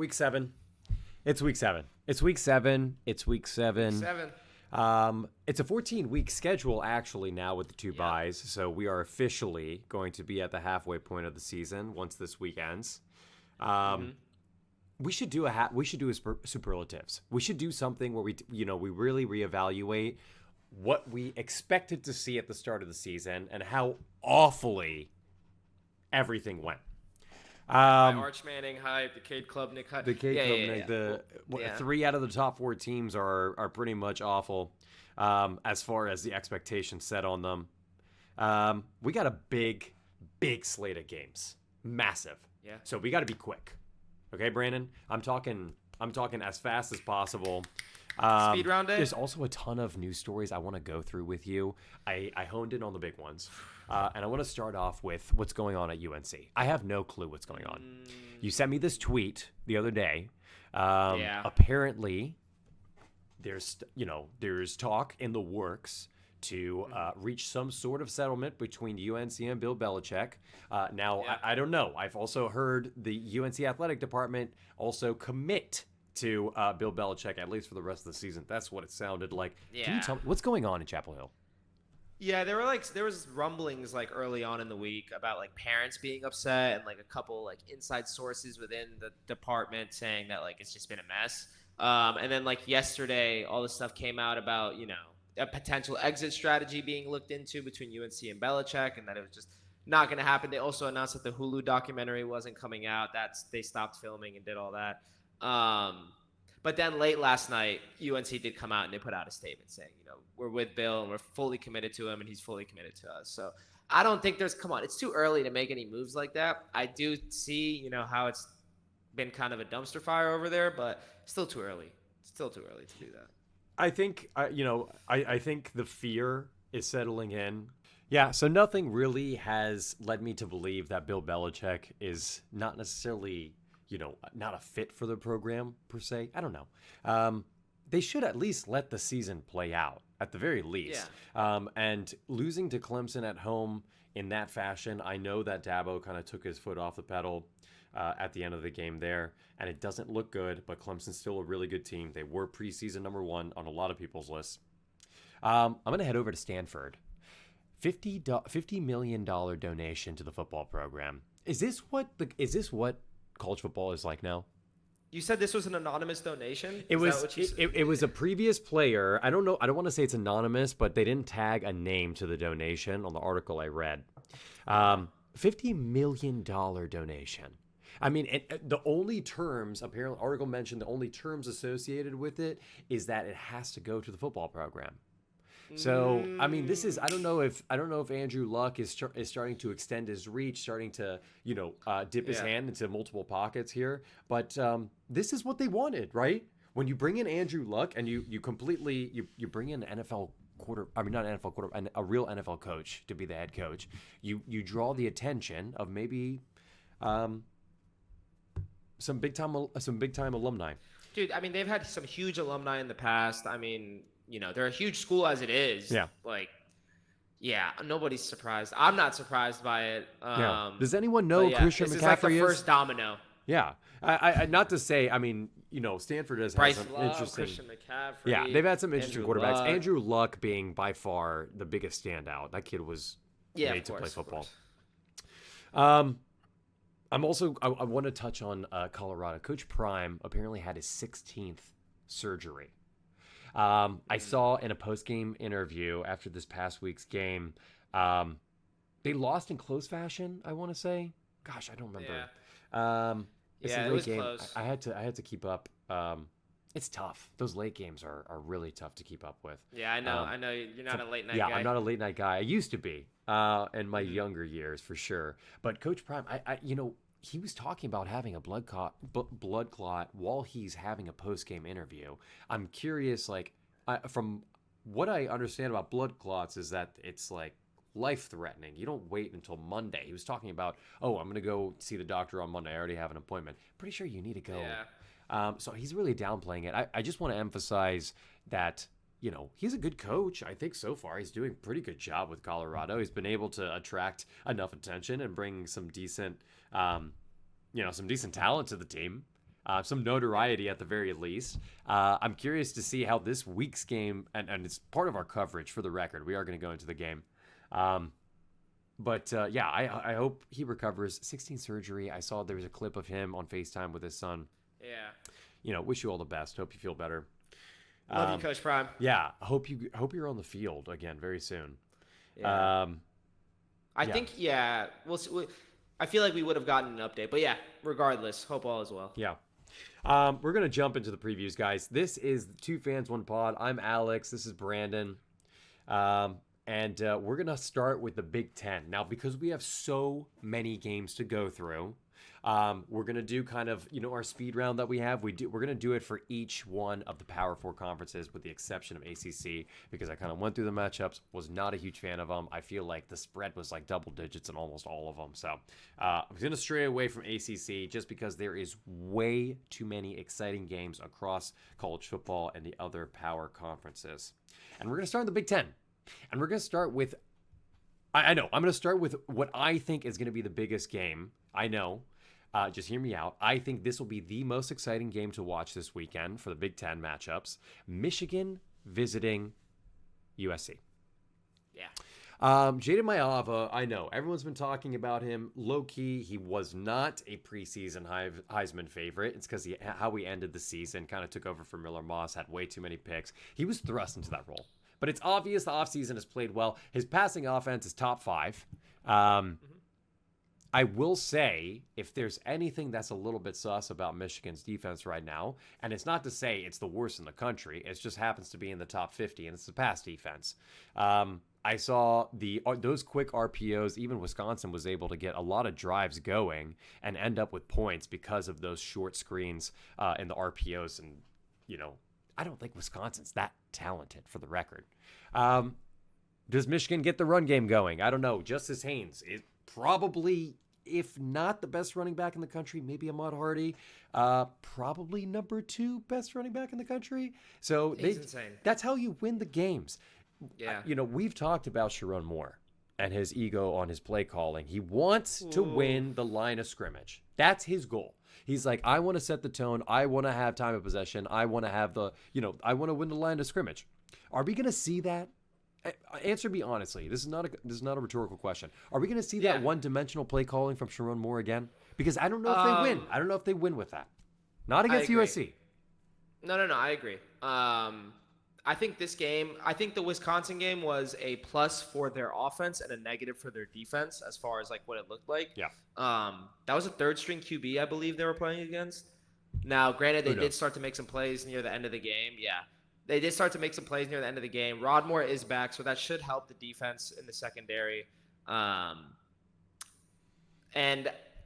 Week 7. It's week 7. It's week 7. It's week 7. Week 7. It's a 14-week schedule actually now with the two byes, so we are officially going to be at the halfway point of the season once this week ends. We should do superlatives. We should do something where we really reevaluate what we expected to see at the start of the season and how awfully everything went. Arch Manning hype, the Cade Klubnik hype. The Cade Klubnik, 3 out of the top 4 teams are pretty much awful as far as the expectations set on them. We got a big slate of games, massive. Yeah. So we got to be quick. Okay, Brandon. I'm talking as fast as possible. Speed round day. There's also a ton of news stories I want to go through with you. I honed in on the big ones. And I want to start off with what's going on at UNC. I have no clue what's going on. You sent me this tweet the other day. Apparently, there's talk in the works to reach some sort of settlement between UNC and Bill Belichick. I don't know. I've also heard the UNC athletic department also commit to Bill Belichick, at least for the rest of the season. That's what it sounded like. Yeah. Can you tell me what's going on in Chapel Hill? Yeah, there was rumblings early on in the week about parents being upset and a couple inside sources within the department saying that it's just been a mess. And then yesterday, all this stuff came out about a potential exit strategy being looked into between UNC and Belichick, and that it was just not going to happen. They also announced that the Hulu documentary wasn't coming out. They stopped filming and did all that. But then late last night, UNC did come out and they put out a statement saying, we're with Bill and we're fully committed to him and he's fully committed to us. So I don't think it's too early to make any moves like that. I do see, how it's been kind of a dumpster fire over there, but still too early. Still too early to do that. I think, I think the fear is settling in. Yeah, so nothing really has led me to believe that Bill Belichick is not necessarily not a fit for the program per se. I don't know. They should at least let the season play out at the very least. Yeah. And losing to Clemson at home in that fashion, I know that Dabo kind of took his foot off the pedal at the end of the game there, and it doesn't look good, but Clemson's still a really good team. They were preseason number 1 on a lot of people's lists. I'm going to head over to Stanford. $50 million donation to the football program. Is this what college football is like now? You said this was an anonymous donation? It was a previous player. I don't know. I don't want to say it's anonymous, but they didn't tag a name to the donation on the article I read. $50 million donation. I mean, the only terms, apparently, the article mentioned the only terms associated with it is that it has to go to the football program. So, I mean, this is, I don't know if Andrew Luck is starting to extend his reach, starting to, dip his hand into multiple pockets here. But this is what they wanted, right? When you bring in Andrew Luck and you bring in an NFL a real NFL coach to be the head coach, you draw the attention of maybe some big time alumni. Dude, I mean, they've had some huge alumni in the past. I mean, they're a huge school as it is. Yeah. Nobody's surprised. I'm not surprised by it. Does anyone know Christian McCaffrey is? This is the first domino. Yeah. I not to say, I mean, Stanford has had some interesting. Christian McCaffrey. Yeah, they've had some interesting quarterbacks. Luck. Andrew Luck being by far the biggest standout. That kid was made to play football. I'm also, I want to touch on Colorado. Coach Prime apparently had his 16th surgery. I saw in a post-game interview after this past week's game, they lost in close fashion, I want to say. Gosh, I don't remember. It's a late it was game. close. I had to keep up. It's tough. Those late games are really tough to keep up with. Yeah, I know. I know you're not a late night guy. Yeah, I'm not a late night guy. I used to be in my younger years for sure. But Coach Prime, he was talking about having a blood clot while he's having a post-game interview. I'm curious, from what I understand about blood clots is that it's life-threatening. You don't wait until Monday. He was talking about, I'm going to go see the doctor on Monday. I already have an appointment. Pretty sure you need to go. Yeah. So he's really downplaying it. I just want to emphasize that, he's a good coach. I think so far he's doing a pretty good job with Colorado. He's been able to attract enough attention and bring some decent talent to the team. some notoriety at the very least. I'm curious to see how this week's game, and it's part of our coverage for the record. We are going to go into the game. But yeah, I hope he recovers. 16 surgery. I saw there was a clip of him on FaceTime with his son. Yeah. Wish you all the best. Hope you feel better. Love you, Coach Prime. Yeah, hope you're on the field again very soon. Yeah. I think I feel like we would have gotten an update, but yeah, regardless, hope all is well. Yeah. We're gonna jump into the previews, guys. This is Two Fans One Pod. I'm Alex. This is Brandon. And we're gonna start with the Big Ten now because we have so many games to go through. We're gonna do kind of our speed round that we have. We're gonna do it for each one of the Power Four conferences, with the exception of ACC, because I kind of went through the matchups. Was not a huge fan of them. I feel like the spread was like double digits in almost all of them. So I'm gonna stray away from ACC just because there is way too many exciting games across college football and the other power conferences. And we're gonna start in the Big Ten, and we're gonna start with. I know I'm gonna start with what I think is gonna be the biggest game. I know. Just hear me out. I think this will be the most exciting game to watch this weekend for the Big Ten matchups. Michigan visiting USC. Yeah. Jada Mayava, I know. Everyone's been talking about him. Low-key, he was not a preseason Heisman favorite. It's because how he ended the season, kind of took over for Miller Moss, had way too many picks. He was thrust into that role. But it's obvious the offseason has played well. His passing offense is top 5. I will say, if there's anything that's a little bit sus about Michigan's defense right now, and it's not to say it's the worst in the country, it just happens to be in the top 50, and it's the pass defense. I saw those quick RPOs. Even Wisconsin was able to get a lot of drives going and end up with points because of those short screens and the RPOs. And, I don't think Wisconsin's that talented, for the record. Does Michigan get the run game going? I don't know. Justice Haynes is probably, if not the best running back in the country, maybe Ahmad Hardy, probably number 2 best running back in the country. So He's insane. That's how you win the games. Yeah. We've talked about Sharon Moore and his ego on his play calling. He wants to win the line of scrimmage. That's his goal. He's like, I want to set the tone. I want to have time of possession. I want to have I want to win the line of scrimmage. Are we going to see that? Answer me honestly. This is not a rhetorical question. Are we going to see that one-dimensional play calling from Sharon Moore again? Because I don't know if they win. I don't know if they win with that. Not against USC. No. I agree. I think the Wisconsin game was a plus for their offense and a negative for their defense as far as like what it looked like. Yeah. That was a third-string QB, I believe they were playing against. Now, granted, they did start to make some plays near the end of the game. Yeah. They did start to make some plays near the end of the game. Rodmore is back, so that should help the defense in the secondary. And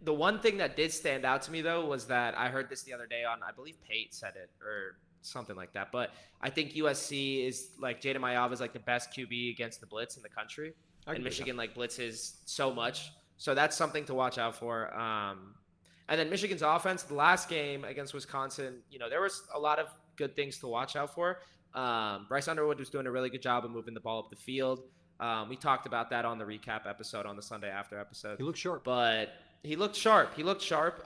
the one thing that did stand out to me, though, was that I heard this the other day on, I believe Pate said it or something like that. But I think USC is like Jada Mayava is like the best QB against the blitz in the country. And Michigan like blitzes so much. So that's something to watch out for. And then Michigan's offense, the last game against Wisconsin, there was a lot of good things to watch out for. Bryce Underwood was doing a really good job of moving the ball up the field. We talked about that on the recap episode on the Sunday after episode. He looked sharp. But he looked sharp.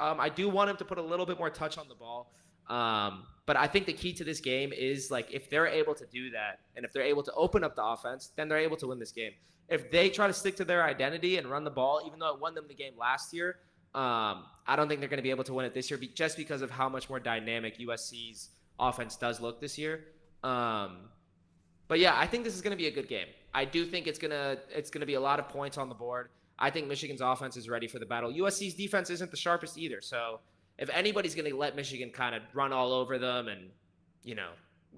I do want him to put a little bit more touch on the ball. But I think the key to this game is like if they're able to do that and if they're able to open up the offense, then they're able to win this game. If they try to stick to their identity and run the ball, even though it won them the game last year, I don't think they're going to be able to win it this year just because of how much more dynamic USC's offense does look this year. But yeah, I think this is going to be a good game. I do think it's going to be a lot of points on the board. I think Michigan's offense is ready for the battle. USC's defense isn't the sharpest either. So if anybody's going to let Michigan kind of run all over them and,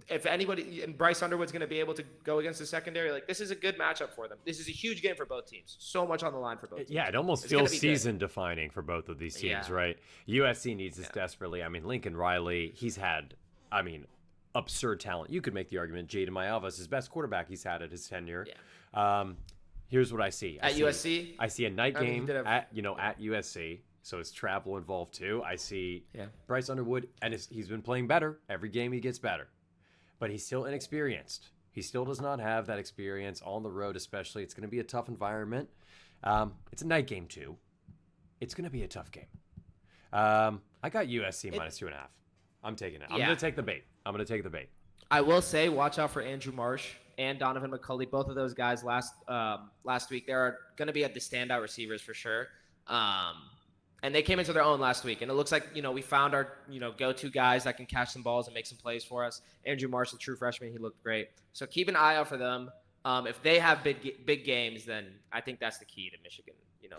if anybody and Bryce Underwood's going to be able to go against the secondary, like this is a good matchup for them. This is a huge game for both teams. So much on the line for both teams. Yeah, it almost feels season defining for both of these teams, right? USC needs this desperately. I mean, Lincoln Riley, he's had, absurd talent. You could make the argument Jada Mayava is his best quarterback he's had at his tenure. Yeah. Here's what I see. USC? I see a night game at USC. So it's travel involved too. I see Bryce Underwood, and he's been playing better. Every game he gets better. But he's still inexperienced. He still does not have that experience on the road, especially. It's going to be a tough environment. It's a night game too. It's going to be a tough game. I got USC minus 2.5. I'm taking it. I'm Yeah. going to take the bait. I will say, watch out for Andrew Marsh and Donovan McCulley. Both of those guys last week, they're going to be the standout receivers for sure. And they came into their own last week. And it looks like, we found our, go-to guys that can catch some balls and make some plays for us. Andrew Marsh, the true freshman, he looked great. So keep an eye out for them. If they have big games, then I think that's the key to Michigan,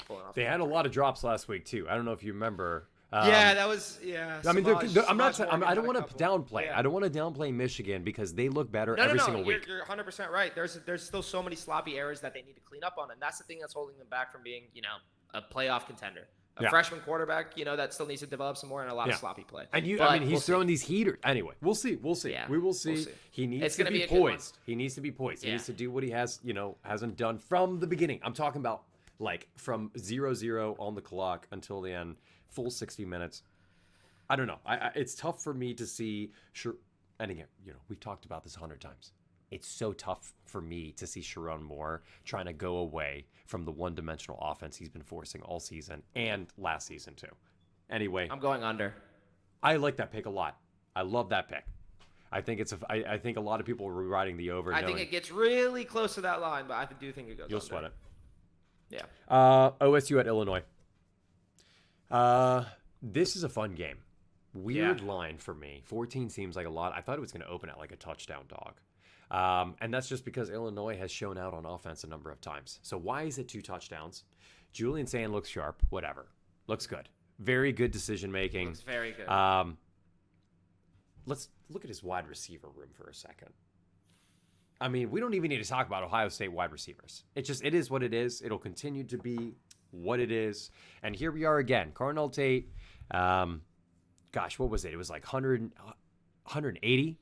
pulling off. They had a lot of drops last week, too. I don't know if you remember. That was. I mean, I don't want to downplay. Yeah. I don't want to downplay Michigan because they look better every single week. You're 100% right. There's still so many sloppy errors that they need to clean up on, and that's the thing that's holding them back from being, a playoff contender. A freshman quarterback, that still needs to develop some more, and a lot of sloppy play. And he's throwing these heaters. Anyway, we'll see. Yeah, we will see. He needs to be poised. He needs to be poised. He needs to do what he hasn't done from the beginning. I'm talking about from 0-0 on the clock until the end, full 60 minutes. I don't know. It's tough for me to see. Sure, and again, we've talked about this 100 times. It's so tough for me to see Sharon Moore trying to go away from the one-dimensional offense he's been forcing all season and last season too. Anyway, I'm going under. I like that pick a lot. I love that pick. I think I think a lot of people were riding the over. I think it gets really close to that line, but I do think it goes. You'll under. Sweat it. Yeah. OSU at Illinois. This is a fun game. Weird line for me. 14 seems like a lot. I thought it was going to open at a touchdown dog. And that's just because Illinois has shown out on offense a number of times. So why is it 2 touchdowns? Julian Sand looks sharp. Whatever. Looks good. Very good decision making. Looks very good. Let's look at his wide receiver room for a second. I mean, we don't even need to talk about Ohio State wide receivers. It is what it is. It'll continue to be what it is. And here we are again. Cardinal Tate, what was it? It was 180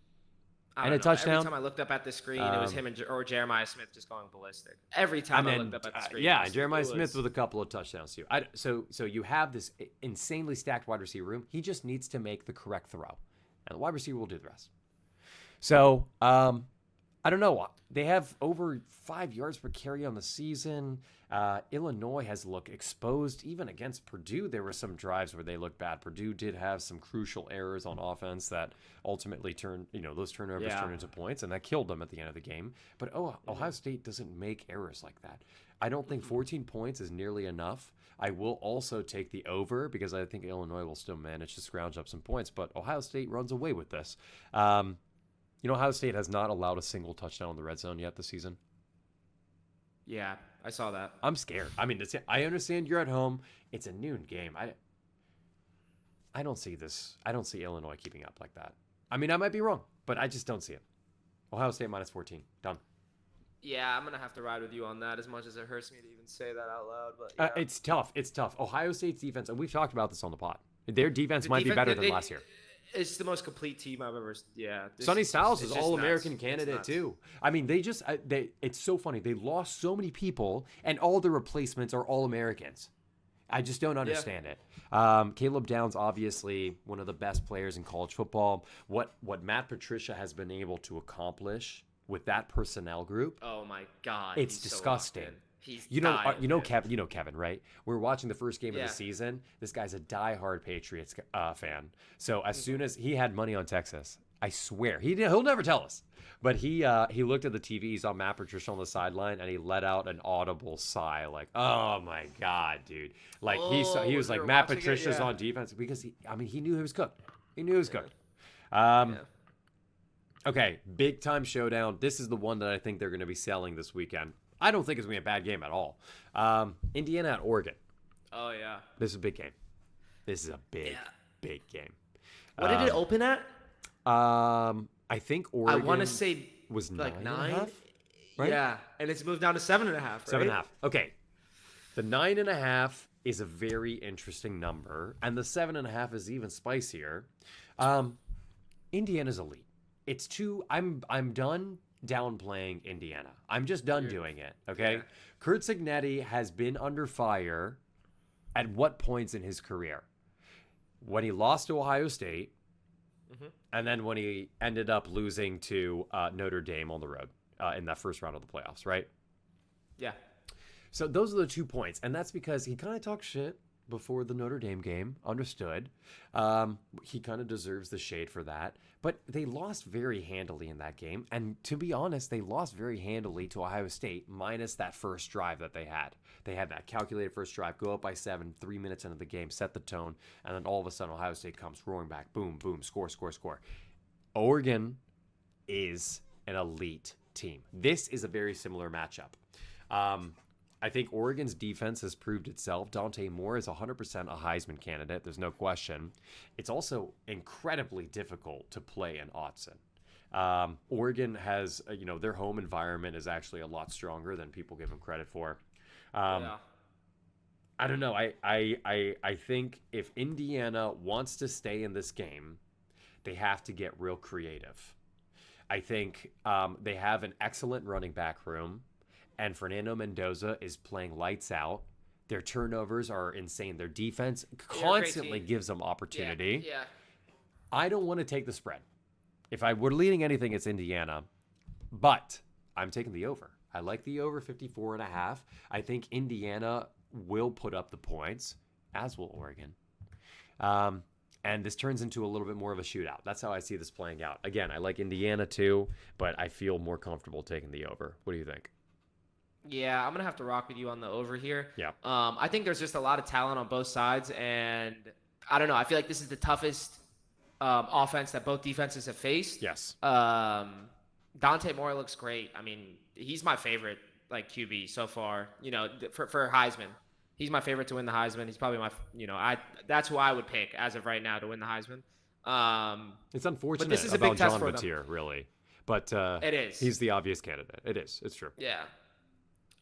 and a touchdown. Every time I looked up at the screen, it was him or Jeremiah Smith just going ballistic. Every time I looked up at the screen. And Jeremiah Smith with a couple of touchdowns too. So you have this insanely stacked wide receiver room. He just needs to make the correct throw. And the wide receiver will do the rest. So, I don't know. They have over 5 yards per carry on the season. Illinois has looked exposed. Even against Purdue, there were some drives where they looked bad. Purdue did have some crucial errors on offense that ultimately turned, those turnovers turned into points, and that killed them at the end of the game. But Ohio State doesn't make errors like that. I don't think 14 points is nearly enough. I will also take the over because I think Illinois will still manage to scrounge up some points, but Ohio State runs away with this. Ohio State has not allowed a single touchdown in the red zone yet this season. Yeah, I saw that. I'm scared. I mean, I understand you're at home. It's a noon game. I don't see this. I don't see Illinois keeping up like that. I mean, I might be wrong, but I just don't see it. Ohio State minus 14. Done. Yeah, I'm going to have to ride with you on that as much as it hurts me to even say that out loud. But It's tough. It's tough. Ohio State's defense, and we've talked about this on the pod. Their defense might be better than last year. It's the most complete team I've ever. Yeah, Sonny Styles is All-American candidate too. I mean, it's so funny. They lost so many people, and all the replacements are All-Americans. I just don't understand it. Caleb Downs, obviously one of the best players in college football. What Matt Patricia has been able to accomplish with that personnel group. Oh my God, it's disgusting. Kevin, right? We were watching the first game of the season. This guy's a diehard Patriots fan. So as soon as he had money on Texas, I swear he'll never tell us. But he looked at the TV, he saw Matt Patricia on the sideline, and he let out an audible sigh, like, "Oh my God, dude!" Like he was like, "Matt Patricia's on defense," because he knew he was cooked. He knew he was cooked. Okay, big time showdown. This is the one that I think they're going to be selling this weekend. I don't think it's going to be a bad game at all. Indiana at Oregon. Oh, yeah. This is a big game. This is a big game. What did it open at? I think Oregon I want to say was like 9.5, right? Yeah, and it's moved down to 7.5, right? 7.5. Okay. The 9.5 is a very interesting number, and the 7.5 is even spicier. Indiana's elite. It's too. I'm done downplaying Indiana. I'm just done doing it. Okay. Yeah. Kurt Signetti has been under fire at what points in his career? When he lost to Ohio State, and then when he ended up losing to Notre Dame on the road in that first round of the playoffs, right? Yeah. So those are the 2 points, and that's because he kind of talks shit, before the Notre Dame game. Understood. He kind of deserves the shade for that. But they lost very handily in that game. And to be honest, they lost very handily to Ohio State, minus that first drive that they had. They had that calculated first drive, go up by 7, 3 minutes into the game, set the tone, and then all of a sudden Ohio State comes roaring back. Boom, boom, score, score, score. Oregon is an elite team. This is a very similar matchup. I think Oregon's defense has proved itself. Dante Moore is 100% a Heisman candidate. There's no question. It's also incredibly difficult to play in Autzen. Oregon has, their home environment is actually a lot stronger than people give them credit for. I don't know. I think if Indiana wants to stay in this game, they have to get real creative. I think they have an excellent running back room. And Fernando Mendoza is playing lights out. Their turnovers are insane. Their defense constantly gives them opportunity. Yeah. I don't want to take the spread. If I were leading anything, it's Indiana. But I'm taking the over. I like the over 54.5. I think Indiana will put up the points, as will Oregon. And this turns into a little bit more of a shootout. That's how I see this playing out. Again, I like Indiana too, but I feel more comfortable taking the over. What do you think? Yeah, I'm going to have to rock with you on the over here. Yeah. I think there's just a lot of talent on both sides, and I don't know. I feel like this is the toughest offense that both defenses have faced. Yes. Dante Moore looks great. I mean, he's my favorite QB so far, for Heisman. He's my favorite to win the Heisman. He's probably that's who I would pick as of right now to win the Heisman. It's unfortunate this is a about big test John for them. Batier, really. But it is. He's the obvious candidate. It is. It's true. Yeah.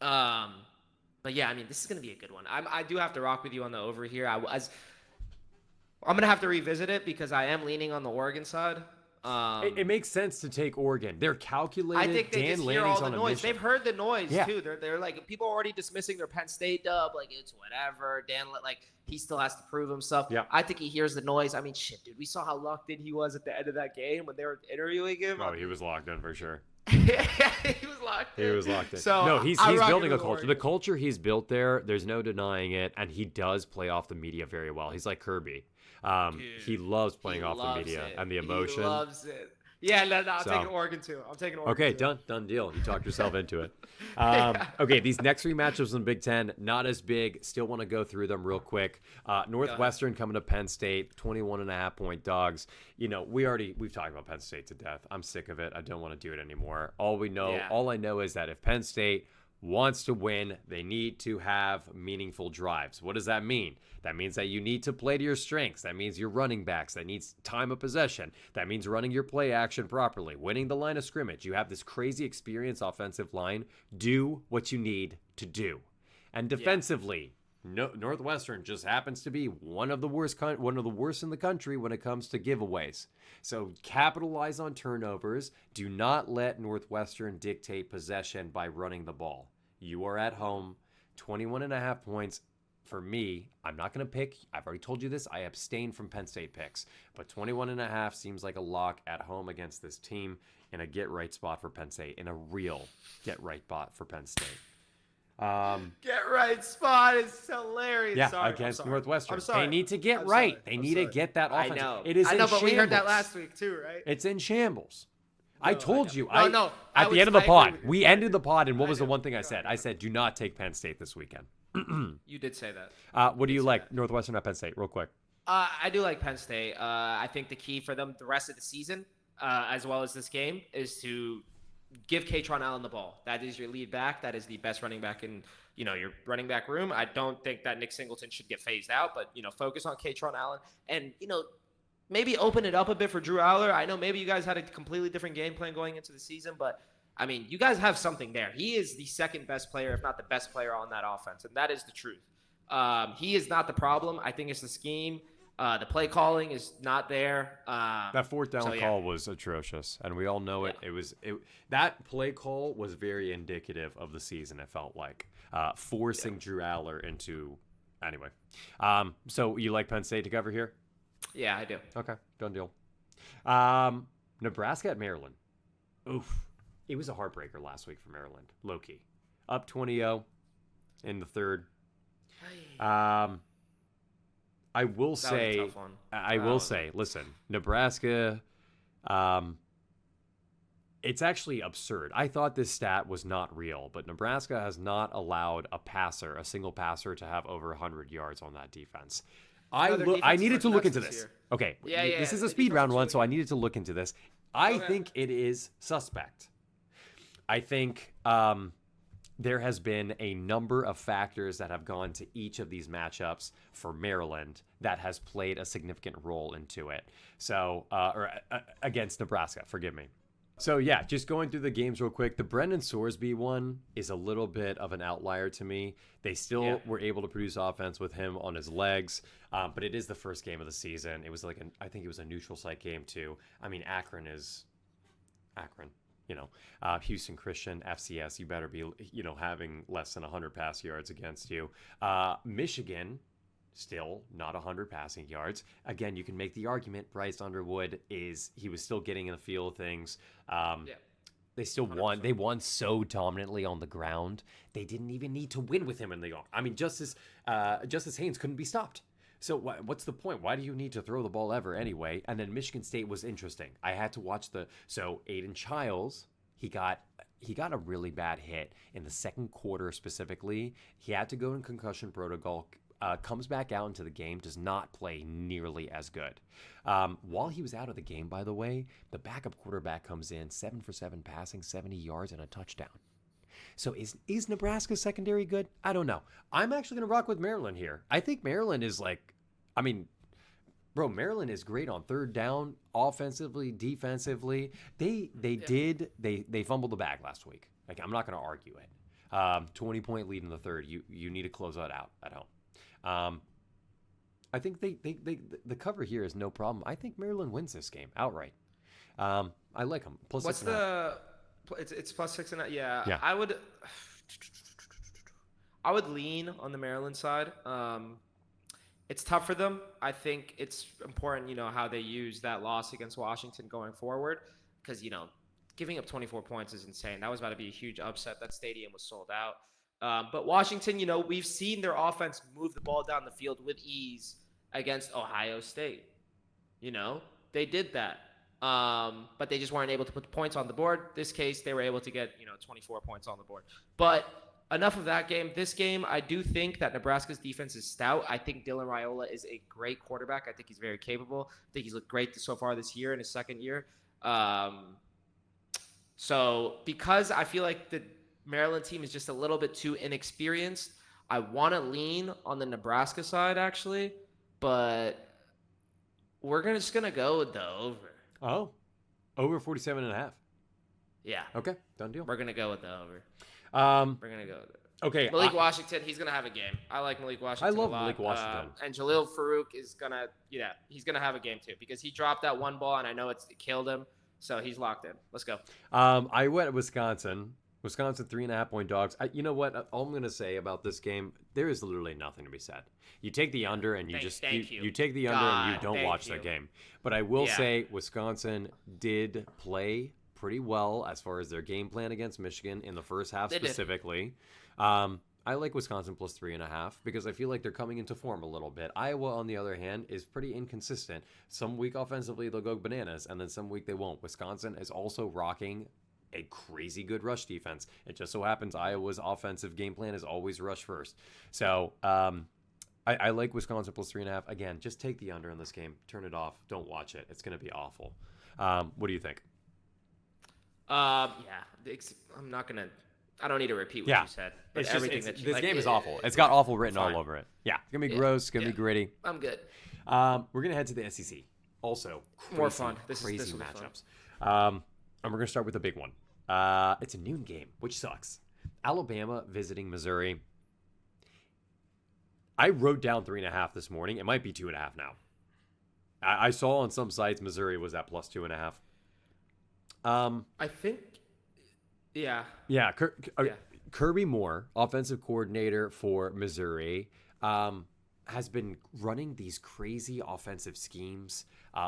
But yeah, I mean, this is going to be a good one. I do have to rock with you on the over here. I'm going to have to revisit it because I am leaning on the Oregon side. It makes sense to take Oregon. They're calculated. I think they just hear all the noise. They've heard the noise too. They're like, people are already dismissing their Penn State dub. Like, it's whatever. Dan, he still has to prove himself. Yeah. I think he hears the noise. I mean, shit, dude. We saw how locked in he was at the end of that game when they were interviewing him. Oh, he was locked in for sure. He was locked in. He was locked in. So no, he's building a culture. Oregon. The culture he's built there, there's no denying it, and he does play off the media very well. He's like Kirby. He loves playing off the media and the emotion. He loves it. Yeah, no, I'm taking Oregon too. I'm taking Oregon. Okay, too. done deal. You talked yourself into it. Okay, these next 3 matchups in the Big Ten, not as big. Still want to go through them real quick. Northwestern coming to Penn State, 21.5-point dogs. We've talked about Penn State to death. I'm sick of it. I don't want to do it anymore. All I know is that if Penn State wants to win, they need to have meaningful drives. What does that mean? That means that you need to play to your strengths. That means your running backs. That needs time of possession. That means running your play action properly, winning the line of scrimmage. You have this crazy experienced offensive line. Do what you need to do. And defensively, Northwestern just happens to be one of the worst in the country when it comes to giveaways. So capitalize on turnovers. Do not let Northwestern dictate possession by running the ball. You are at home. 21.5 points. For me, I'm not going to pick. I've already told you this. I abstain from Penn State picks. But 21.5 seems like a lock at home against this team in a get-right spot for Penn State. In a real get-right spot for Penn State. Get right spot is hilarious. Yeah, against Northwestern. I'm sorry. They need to get right. They need to get that offense. I know. It is I know, in but shambles. we heard that last week too, right? It's in shambles. I told you. No, at the end of the pod, we ended the pod, and what was the one thing I said? I said, do not take Penn State this weekend. You did say that. What do you like, Northwestern at Penn State, real quick? I do like Penn State. I think the key for them the rest of the season, as well as this game, is to give Katron Allen the ball. That is your lead back. That is the best running back in your running back room. I don't think that Nick Singleton should get phased out, but focus on Katron Allen and maybe open it up a bit for Drew Aller. I know maybe you guys had a completely different game plan going into the season, but I mean, you guys have something there. He is the second best player, if not the best player on that offense, and that is the truth. He is not the problem. I think it's the scheme. The play calling is not there. That fourth down call was atrocious, and we all know it. That play call was very indicative of the season. It felt like forcing Drew Aller into. Anyway, so you like Penn State to cover here? Yeah, I do. Okay, done deal. Nebraska at Maryland. Oof. It was a heartbreaker last week for Maryland. Low-key. Up 20-0 in the third. I will That was a say, tough one. I will say, listen, Nebraska, it's actually absurd. I thought this stat was not real, but Nebraska has not allowed a single passer, to have over 100 yards on that defense. No, I needed to look into this this. year. Okay, Yeah, this is a the speed defense round looks one, really so I good. needed to look into this. I Okay. think it is suspect. I think there has been a number of factors that have gone to each of these matchups for Maryland that has played a significant role into it. So, against Nebraska, forgive me. So yeah, just going through the games real quick. The Brendan Sorsby one is a little bit of an outlier to me. They still were able to produce offense with him on his legs, but it is the first game of the season. It was I think it was a neutral site game too. I mean, Akron is Akron. Houston Christian, FCS, you better be, having less than 100 pass yards against you. Michigan, still not 100 passing yards. Again, you can make the argument Bryce Underwood he was still getting in the feel of things. They still 100%. won. They won so dominantly on the ground. They didn't even need to win with him in the arm. I mean, Justice Haynes couldn't be stopped. So what's the point? Why do you need to throw the ball ever anyway? And then Michigan State was interesting. I had to watch so Aiden Childs, he got a really bad hit in the second quarter specifically. He had to go in concussion protocol. Comes back out into the game, does not play nearly as good. While he was out of the game, by the way, the backup quarterback comes in 7 for 7 passing, 70 yards, and a touchdown. So is Nebraska's secondary good? I don't know. I'm actually going to rock with Maryland here. I think Maryland is Maryland is great on third down, offensively, defensively. They fumbled the bag last week. Like, I'm not going to argue it. 20-point lead in the third. You need to close that out at home. I think the cover here is no problem. I think Maryland wins this game outright. I like them. Plus What's it's plus 6.5. Yeah. I would lean on the Maryland side. It's tough for them. I think it's important, how they use that loss against Washington going forward, because giving up 24 points is insane. That was about to be a huge upset. That stadium was sold out. But Washington, we've seen their offense move the ball down the field with ease against Ohio State. They did that. But they just weren't able to put the points on the board. This case, they were able to get, 24 points on the board. But enough of that game. This game, I do think that Nebraska's defense is stout. I think Dylan Raiola is a great quarterback. I think he's very capable. I think he's looked great so far this year in his second year. So because I feel like the Maryland team is just a little bit too inexperienced, I want to lean on the Nebraska side, actually. But we're just going to go with the over. Oh, over 47.5. Yeah. Okay, done deal. We're going to go with the over. We're going to go with it. Okay. Malik Washington, he's going to have a game. I like Malik Washington a lot. I love Malik Washington. And Jaleel Farouk is going to, he's going to have a game too, because he dropped that one ball, and I know it killed him. So he's locked in. Let's go. I went Wisconsin. Wisconsin 3.5-point dogs. You know what? All I'm going to say about this game, there is literally nothing to be said. You take the under and you take the under and you don't watch the game. But I will say Wisconsin did play pretty well as far as their game plan against Michigan in the first half specifically. I like Wisconsin plus 3.5 because I feel like they're coming into form a little bit. Iowa, on the other hand, is pretty inconsistent. Some week offensively they'll go bananas, and then some week they won't. Wisconsin is also rocking a crazy good rush defense. It just so happens Iowa's offensive game plan is always rush first. So I like Wisconsin plus 3.5. Again, just take the under in this game. Turn it off. Don't watch it. It's going to be awful. What do you think? I'm not going to. I don't need to repeat what you said. But this game is awful. It's got awful written all over it. Yeah, it's going to be gross. It's going to be gritty. I'm good. We're going to head to the SEC. Also, more fun. Crazy matchups. And we're going to start with the big one. It's a noon game, which sucks. Alabama visiting Missouri. I wrote down 3.5 this morning. It might be 2.5 now. I saw on some sites Missouri was at plus 2.5. I think, yeah. Yeah. Kirby Moore, offensive coordinator for Missouri, has been running these crazy offensive schemes.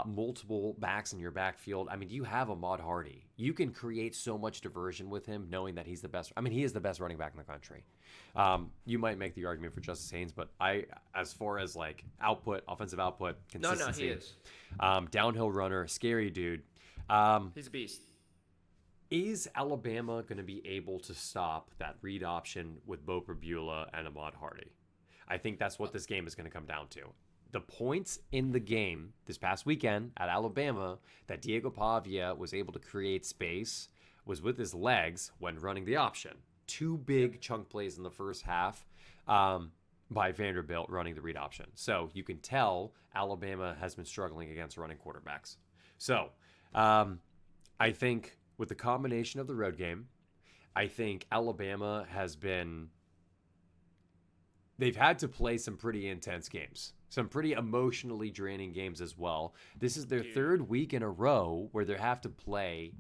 multiple backs in your backfield. I mean, you have Ahmad Hardy. You can create so much diversion with him, knowing that he's the best. I mean, he is the best running back in the country. You might make the argument for Justice Haynes, but as far as like output, offensive output, consistency, No, he is. Downhill runner, scary dude. He's a beast. Is Alabama going to be able to stop that read option with Bo Prabula and Ahmad Hardy? I think that's what this game is going to come down to. The points in the game this past weekend at Alabama that Diego Pavia was able to create space was with his legs when running the option. 2 big chunk plays in the first half by Vanderbilt running the read option. So you can tell Alabama has been struggling against running quarterbacks. So I think with the combination of the road game, I think Alabama they've had to play some pretty intense games, some pretty emotionally draining games as well. This is their third week in a row where they have to play,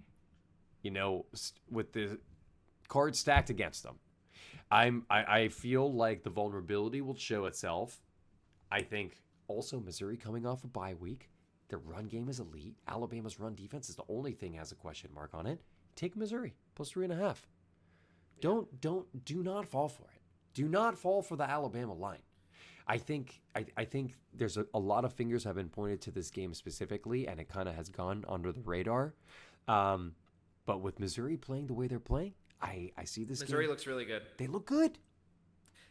with the cards stacked against them. I feel like the vulnerability will show itself. I think also Missouri coming off a bye week. Their run game is elite. Alabama's run defense is the only thing has a question mark on it. Take Missouri plus 3.5. Do not fall for it. Do not fall for the Alabama line. I think there's a lot of fingers have been pointed to this game specifically, and it kind of has gone under the radar. But with Missouri playing the way they're playing, I see this. Missouri looks really good. They look good.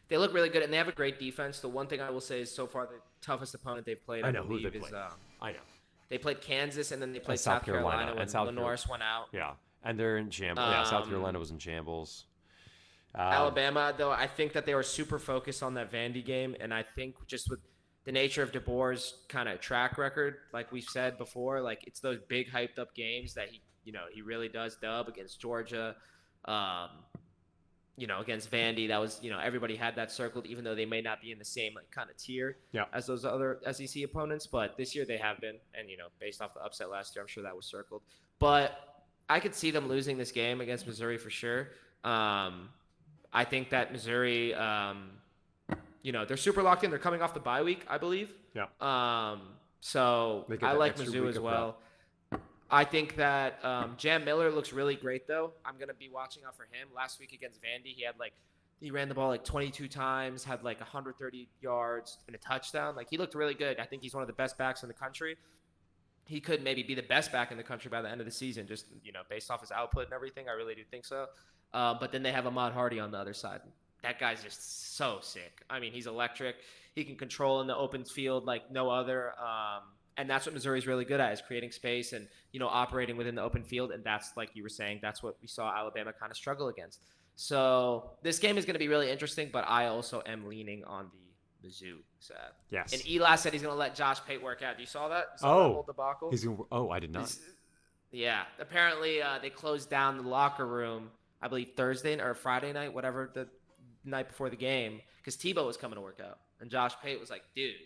They look really good, and they have a great defense. The one thing I will say is so far the toughest opponent they've played, I know who they played. I know. They played Kansas, and then they played South Carolina when Lenoir's went out. Yeah, and they're in shambles. South Carolina was in shambles. Alabama, though, I think that they were super focused on that Vandy game, and I think just with the nature of DeBoer's kind of track record, like we've said before, like it's those big hyped up games that he really does dub against Georgia, against Vandy. That was, everybody had that circled, even though they may not be in the same like kind of tier as those other SEC opponents, but this year they have been, and based off the upset last year, I'm sure that was circled. But I could see them losing this game against Missouri for sure. I think that Missouri, they're super locked in. They're coming off the bye week, I believe. Yeah. So I like Mizzou as well. I think that Jam Miller looks really great, though. I'm going to be watching out for him. Last week against Vandy, he ran the ball like 22 times, had like 130 yards and a touchdown. Like, he looked really good. I think he's one of the best backs in the country. He could maybe be the best back in the country by the end of the season, just, based off his output and everything. I really do think so. But then they have Ahmad Hardy on the other side. That guy's just so sick. I mean, he's electric. He can control in the open field like no other. And that's what Missouri's really good at, is creating space and, operating within the open field. And that's, like you were saying, that's what we saw Alabama kind of struggle against. So this game is going to be really interesting, but I also am leaning on the Mizzou side. Yes. And Eli said he's going to let Josh Pate work out. You saw that? That whole debacle? I did not. Yeah. Apparently, they closed down the locker room, I believe Thursday or Friday night, whatever, the night before the game, because Tebow was coming to work out. And Josh Pate was like, dude,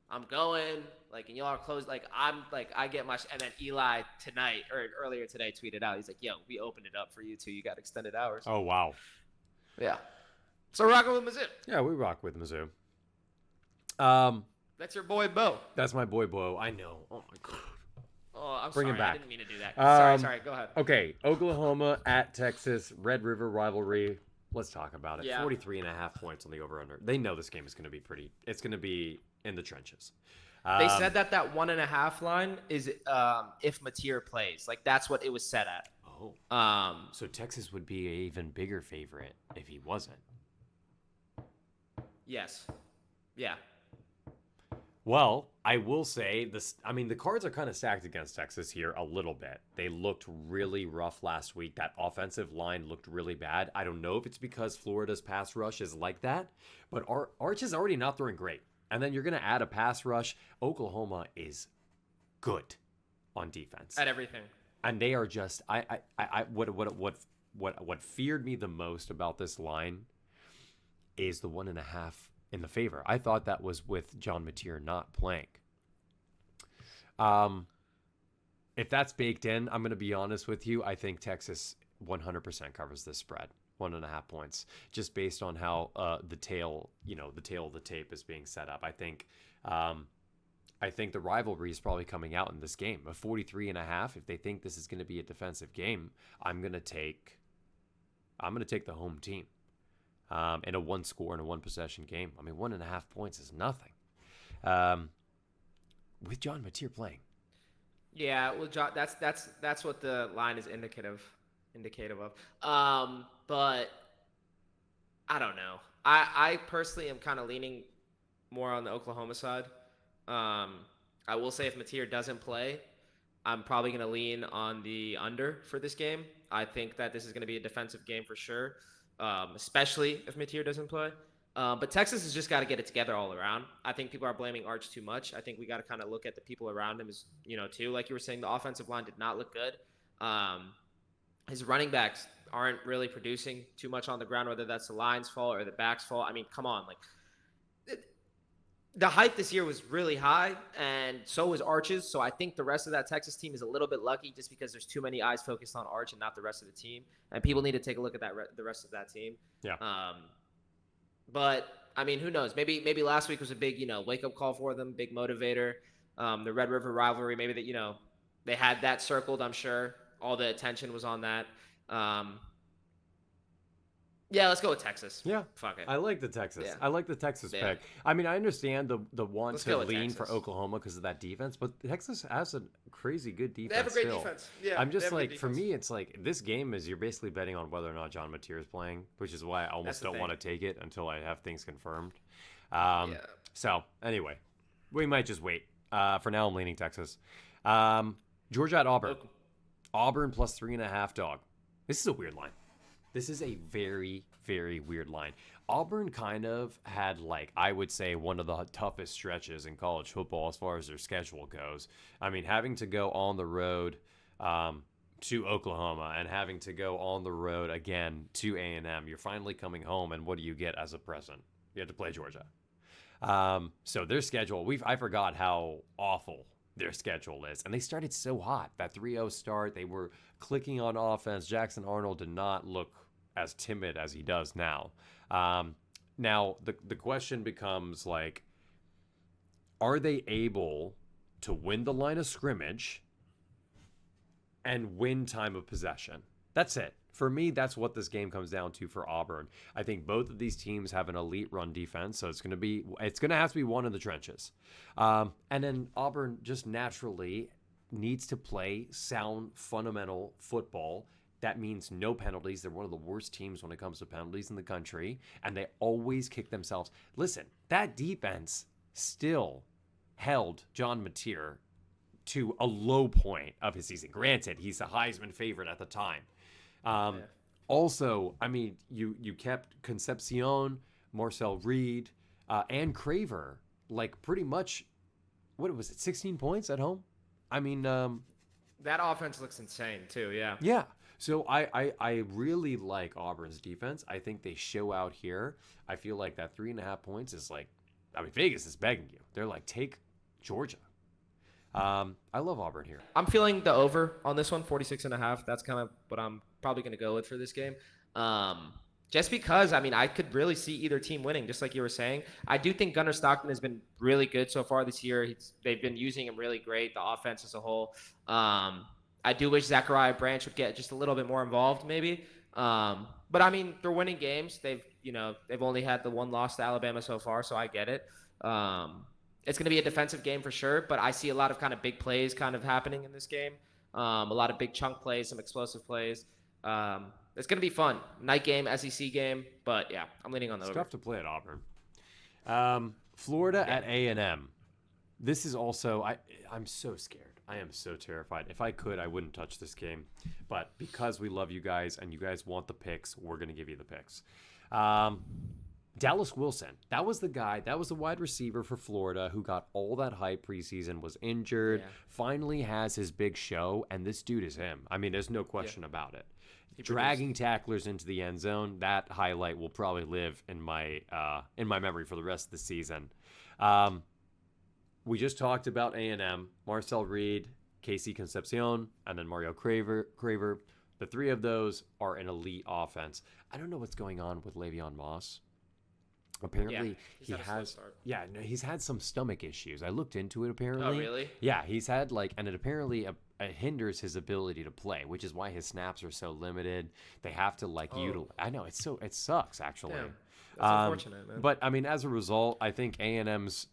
I'm going, like, and y'all are closed. Like, I'm like, I get my, and then Eli tonight or earlier today tweeted out, he's like, yo, we opened it up for you too. You got extended hours. Oh, wow. Yeah. So we're rocking with Mizzou. Yeah, we rock with Mizzou. That's your boy, Bo. That's my boy, Bo. I know. Oh, my God. Oh, I'm Bring sorry. him back. I didn't mean to do that. Sorry. Go ahead. Okay. Oklahoma at Texas, Red River rivalry. Let's talk about it. Yeah. 43.5 points on the over-under. They know this game is going to be it's going to be in the trenches. They said that 1.5 line is if Mateer plays. Like, that's what it was set at. Oh. So Texas would be an even bigger favorite if he wasn't. Yes. Yeah. Well, I will say this. I mean, the cards are kind of stacked against Texas here a little bit. They looked really rough last week. That offensive line looked really bad. I don't know if it's because Florida's pass rush is like that, but Arch is already not throwing great. And then you're going to add a pass rush. Oklahoma is good on defense at everything, and they are just. What feared me the most about this line is the 1.5 in the favor. I thought that was with John Mateer not playing. If that's baked in, I'm going to be honest with you. I think Texas 100% covers this spread, 1.5 points, just based on how the tail of the tape is being set up. I think I think the rivalry is probably coming out in this game. A 43.5. If they think this is going to be a defensive game, I'm going to take the home team in a one score and a one possession game. I mean, 1.5 points is nothing. With John Mateer playing. Yeah, well, John, that's what the line is indicative of. But I don't know. I personally am kind of leaning more on the Oklahoma side. I will say if Mateer doesn't play, I'm probably going to lean on the under for this game. I think that this is going to be a defensive game for sure, especially if Mateer doesn't play. But Texas has just got to get it together all around. I think people are blaming Arch too much. I think we got to kind of look at the people around him as, too. Like you were saying, the offensive line did not look good. His running backs aren't really producing too much on the ground, whether that's the line's fault or the back's fault. I mean, come on. The hype this year was really high, and so was Arch's. So I think the rest of that Texas team is a little bit lucky just because there's too many eyes focused on Arch and not the rest of the team. And people need to take a look at the rest of that team. Yeah. But I mean, who knows? Maybe last week was a big, wake up call for them, big motivator. The Red River rivalry, maybe that, they had that circled. I'm sure all the attention was on that. Yeah, let's go with Texas. Yeah. Fuck it. I like the Texas. Yeah. I like the Texas Yeah. pick. I mean, I understand the want Let's to go with lean Texas. for Oklahoma because of that defense, but Texas has a crazy good defense. They have a great still. defense. Yeah, I'm they just have a good like, for defense. me, it's like this game is you're basically betting on whether or not John Mateer is playing, which is why I almost That's the don't thing. want to take it until I have things confirmed. Yeah. So anyway, we might just wait. For now, I'm leaning Texas. Georgia at Auburn. Okay. Auburn plus 3.5 dog. This is a weird line. This is a very, very weird line. Auburn kind of had, I would say, one of the toughest stretches in college football as far as their schedule goes. I mean, having to go on the road to Oklahoma and having to go on the road again to A&M. You're finally coming home, and what do you get as a present? You have to play Georgia. So their schedule, I forgot how awful their schedule is. And they started so hot. That 3-0 start, they were clicking on offense. Jackson Arnold did not look as timid as he does now. Now, the question becomes, are they able to win the line of scrimmage and win time of possession? That's it. For me, that's what this game comes down to for Auburn. I think both of these teams have an elite run defense, so it's going to have to be one in the trenches. And then Auburn just naturally needs to play sound, fundamental football. That means no penalties. They're one of the worst teams when it comes to penalties in the country, and they always kick themselves. Listen, that defense still held John Mateer to a low point of his season. Granted, he's a Heisman favorite at the time. Also, I mean, you kept Concepcion, Marcel Reed, and Craver, pretty much, what was it, 16 points at home? I mean, that offense looks insane too. Yeah. Yeah. So I really like Auburn's defense. I think they show out here. I feel like that 3.5 points is Vegas is begging you. They're like, take Georgia. I love Auburn here. I'm feeling the over on this one, 46.5. That's kind of what I'm probably going to go with for this game. Just because, I could really see either team winning, just like you were saying. I do think Gunnar Stockton has been really good so far this year. They've been using him really great, the offense as a whole. I do wish Zachariah Branch would get just a little bit more involved, maybe. But they're winning games. They've only had the one loss to Alabama so far, so I get it. It's going to be a defensive game for sure, but I see a lot of kind of big plays kind of happening in this game. A lot of big chunk plays, some explosive plays. It's going to be fun. Night game, SEC game, but yeah, I'm leaning on the over. It's tough to play at Auburn. Florida at A&M. This is also, I'm so scared. I am so terrified. If I could, I wouldn't touch this game. But because we love you guys and you guys want the picks, we're going to give you the picks. Dallas Wilson, that was the wide receiver for Florida who got all that hype preseason, was injured, finally has his big show, and this dude is him. There's no question about it. Dragging tacklers into the end zone, that highlight will probably live in my memory for the rest of the season. We just talked about A&M, Marcel Reed, Casey Concepcion, and then Mario Craver. The three of those are an elite offense. I don't know what's going on with Le'Veon Moss. Apparently, he's he had a slow has. start. Yeah, no, he's had some stomach issues. I looked into it. Oh, Apparently, really? yeah, he's had like, and it apparently it hinders his ability to play, which is why his snaps are so limited. They have to like Oh, utilize. I know it sucks actually. damn. That's unfortunate, man. But I mean, as a result, I think A&M's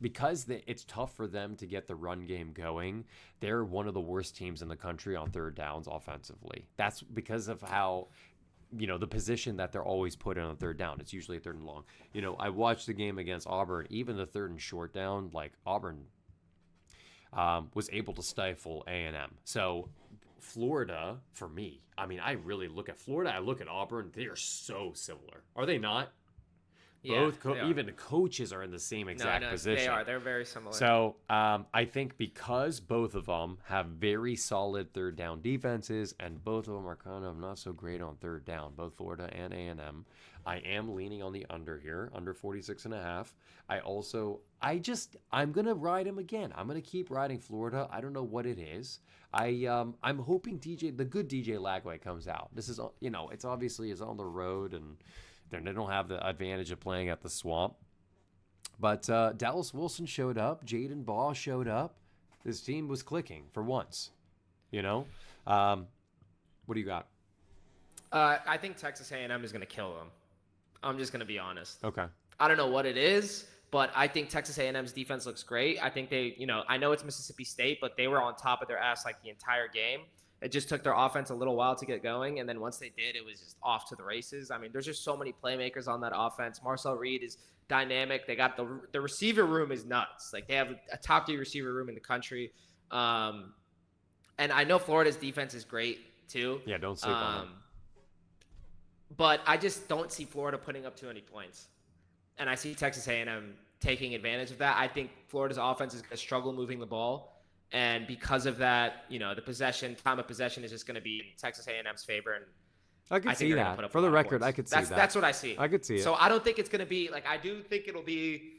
because it's tough for them to get the run game going. They're one of the worst teams in the country on third downs offensively. That's because of how the position that they're always put in on third down. It's usually a third and long. I watched the game against Auburn, even the third and short down, like Auburn was able to stifle A&M. So Florida, for me, I mean, I really look at Florida, I look at Auburn, they are so similar. Are they not? Yeah, Even the coaches are in the same exact position. They are. They're very similar. So I think because both of them have very solid third down defenses and both of them are kind of not so great on third down, both Florida and A&M, I am leaning on the under here, under 46.5. I'm going to ride him again. I'm going to keep riding Florida. I don't know what it is. I'm hoping the good DJ Lagway comes out. This is, it's obviously is on the road and they don't have the advantage of playing at the Swamp. But Dallas Wilson showed up. Jaden Baugh showed up. This team was clicking for once. What do you got? I think Texas A&M is going to kill them. I'm just going to be honest. Okay. I don't know what it is, but I think Texas A&M's defense looks great. I think they, I know it's Mississippi State, but they were on top of their ass like the entire game. It just took their offense a little while to get going, and then once they did, it was just off to the races. I mean, there's just so many playmakers on that offense. Marcel Reed is dynamic. They got the receiver room is nuts. Like, they have a top-tier receiver room in the country. And I know Florida's defense is great, too. Yeah, don't sleep on them. But I just don't see Florida putting up too many points. And I see Texas A&M taking advantage of that. I think Florida's offense is going to struggle moving the ball. And because of that, the time of possession is just going to be in Texas A&M's favor. And I could see that. For the record, I could see that. That's what I see. I could see it. So I don't think it's going to be I do think it'll be.